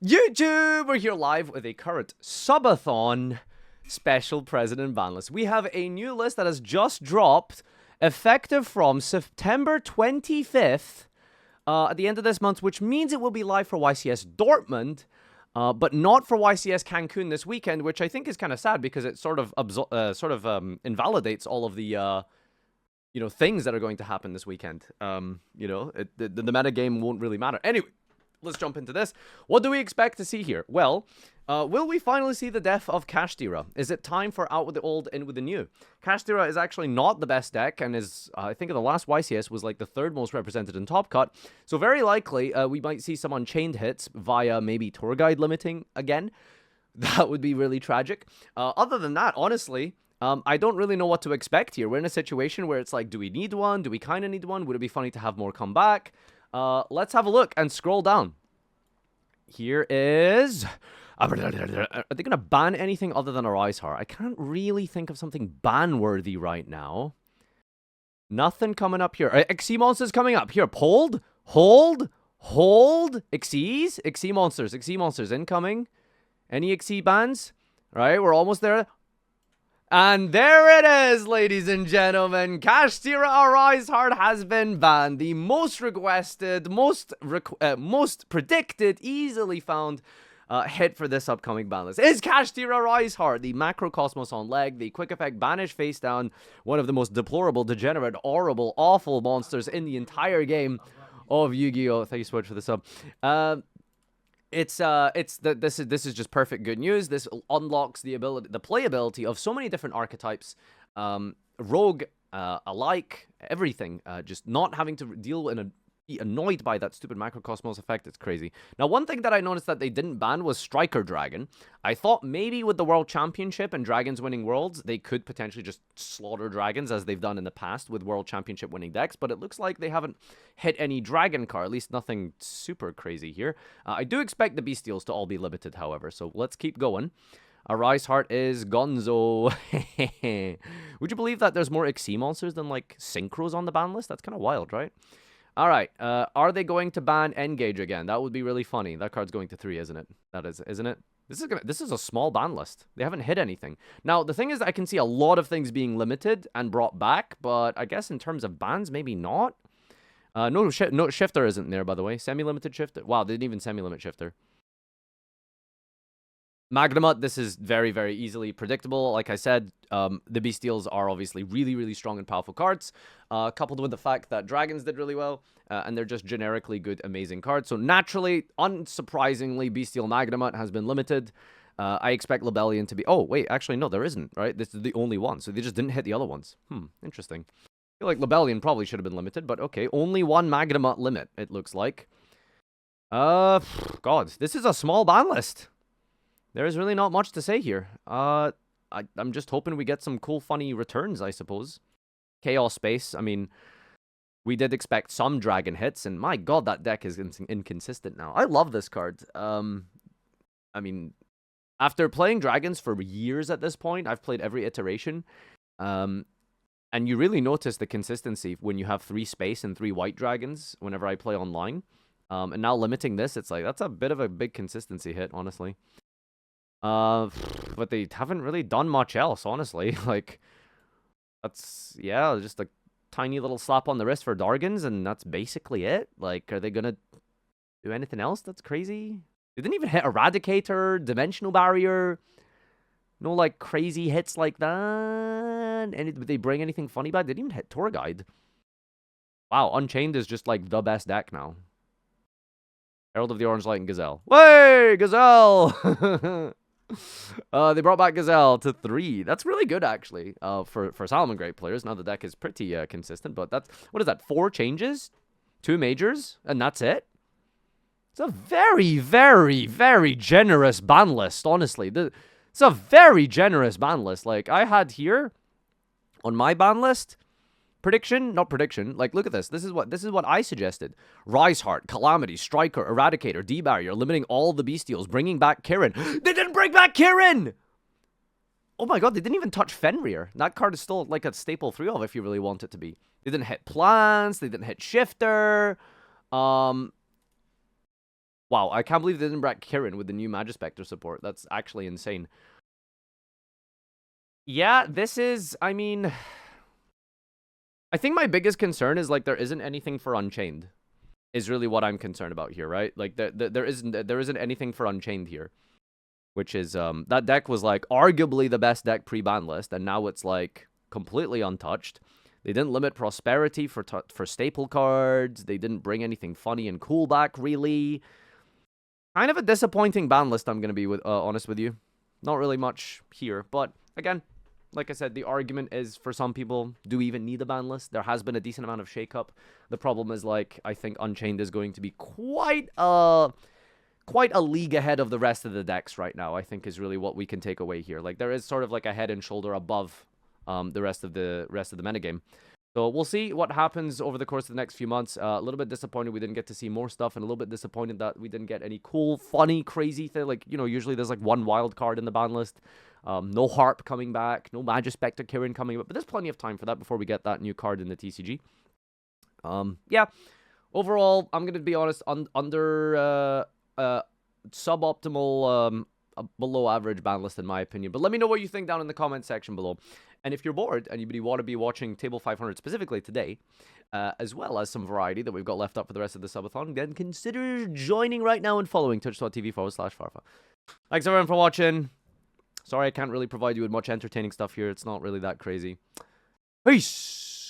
YouTube, we're here live with a current Subathon special president ban list. We have a new list that has just dropped, effective from September 25th at the end of this month, which means it will be live for YCS Dortmund, but not for YCS Cancun this weekend, which I think is kind of sad because it sort of invalidates all of the things that are going to happen this weekend. The meta game won't really matter. Anyway, let's jump into this. What do we expect to see here? Well, will we finally see the death of Kashtira? Is it time for out with the old, in with the new? Kashtira is actually not the best deck and is, I think in the last YCS, was like the third most represented in Top Cut. So very likely, we might see some unchained hits via maybe Tour Guide limiting again. That would be really tragic. Other than that, honestly, I don't really know what to expect here. We're in a situation where it's like, do we need one? Do we kind of need one? Would it be funny to have more come back? Let's have a look and scroll down. Here is... Are they going to ban anything other than Arise Heart? I can't really think of something ban-worthy right now. Nothing coming up here. Xe monsters coming up. Here, hold. Xe's? Xe monsters incoming. Any Xe bans? All right, we're almost there. And there it is, ladies and gentlemen. Kashtira Arise Heart has been banned. The most requested, most predicted, easily found hit for this upcoming ban list is Kashtira Arise Heart, the Macrocosmos on leg, the quick effect banish face down, one of the most deplorable, degenerate, horrible, awful monsters in the entire game of Yu-Gi-Oh! Thank you so much for the sub. This is just perfect good news. This unlocks the playability of so many different archetypes, rogue alike, everything. Just not having to deal and be annoyed by that stupid Macrocosmos effect. It's crazy. Now, one thing that I noticed that they didn't ban was Striker Dragon. I thought maybe with the World Championship and Dragons winning Worlds, they could potentially just slaughter Dragons as they've done in the past with World Championship winning decks, but it looks like they haven't hit any Dragon card, at least nothing super crazy here. I do expect the Bestials to all be limited, however, so let's keep going. Arise Heart is Gonzo. Would you believe that there's more Xe monsters than, like, Synchros on the ban list? That's kind of wild, right? All right, are they going to ban Engage again? That would be really funny. That card's going to 3, isn't it? That is, isn't it? This is a small ban list. They haven't hit anything. Now, the thing is, I can see a lot of things being limited and brought back, but I guess in terms of bans, maybe not. No Shifter isn't there, by the way. Semi-limited Shifter. Wow, they didn't even semi-limit Shifter. Magnemut, this is very, very easily predictable. Like I said, the Bestials are obviously really, really strong and powerful cards, coupled with the fact that Dragons did really well, and they're just generically good, amazing cards. So naturally, unsurprisingly, Bestial Magnemut has been limited. I expect Lebellion to be... Oh, wait, actually, no, there isn't, right? This is the only one, so they just didn't hit the other ones. Interesting. I feel like Lebellion probably should have been limited, but okay. Only one Magnemut limit, it looks like. God, this is a small ban list. There's really not much to say here. I'm just hoping we get some cool, funny returns, I suppose. Chaos Space, I mean, we did expect some Dragon hits, and my god, that deck is inconsistent now. I love this card. I mean, after playing Dragons for years at this point, I've played every iteration, and you really notice the consistency when you have 3 space and 3 white Dragons whenever I play online. And now limiting this, it's like, that's a bit of a big consistency hit, honestly. But they haven't really done much else, honestly. Like, that's, yeah, just a tiny little slap on the wrist for Dargans, and that's basically it. Like, are they gonna do anything else that's crazy? They didn't even hit Eradicator, Dimensional Barrier. No, like, crazy hits like that. Did they bring anything funny back? They didn't even hit Tour Guide. Wow, Unchained is just, like, the best deck now. Herald of the Orange Light and Gazelle. Way, Gazelle! They brought back Gazelle to 3. That's really good, actually, for Salomon Great players. Now the deck is pretty consistent, but that's... What is that, 4 changes? 2 majors? And that's it? It's a very, very, very generous ban list, honestly. It's a very generous ban list. Like, I had here, on my ban list... Not prediction. Like, look at this. This is what I suggested. Rise Heart, Calamity, Striker, Eradicator, D-Barrier, limiting all the Bestials, bringing back Kirin. They didn't bring back Kirin! Oh my god, they didn't even touch Fenrir. That card is still like a staple 3-of if you really want it to be. They didn't hit Plants, they didn't hit Shifter. Wow, I can't believe they didn't bring Kirin with the new Magispector support. That's actually insane. Yeah, this is, I mean, I think my biggest concern is, like, there isn't anything for Unchained, is really what I'm concerned about here, right? Like, there isn't anything for Unchained here, which is, that deck was, like, arguably the best deck pre-ban list, and now it's, like, completely untouched. They didn't limit Prosperity for staple cards. They didn't bring anything funny and cool back, really. Kind of a disappointing ban list, I'm going to be honest with you. Not really much here, but again, like I said, the argument is for some people, do we even need a ban list? There has been a decent amount of shakeup. The problem is, like, I think Unchained is going to be quite a league ahead of the rest of the decks right now, I think is really what we can take away here. Like, there is sort of like a head and shoulder above the rest of the metagame. So we'll see what happens over the course of the next few months. A little bit disappointed we didn't get to see more stuff, and a little bit disappointed that we didn't get any cool, funny, crazy thing. Like, you know, usually there's like one wild card in the ban list. No Harp coming back, no Magispector Kirin coming back, but there's plenty of time for that before we get that new card in the TCG. Yeah. Overall, I'm gonna be honest, under suboptimal, below average ban list in my opinion. But let me know what you think down in the comment section below. And if you're bored and you want to be watching Table 500 specifically today, as well as some variety that we've got left up for the rest of the subathon, then consider joining right now and following twitch.tv/Farfa. Thanks everyone for watching. Sorry I can't really provide you with much entertaining stuff here. It's not really that crazy. Peace!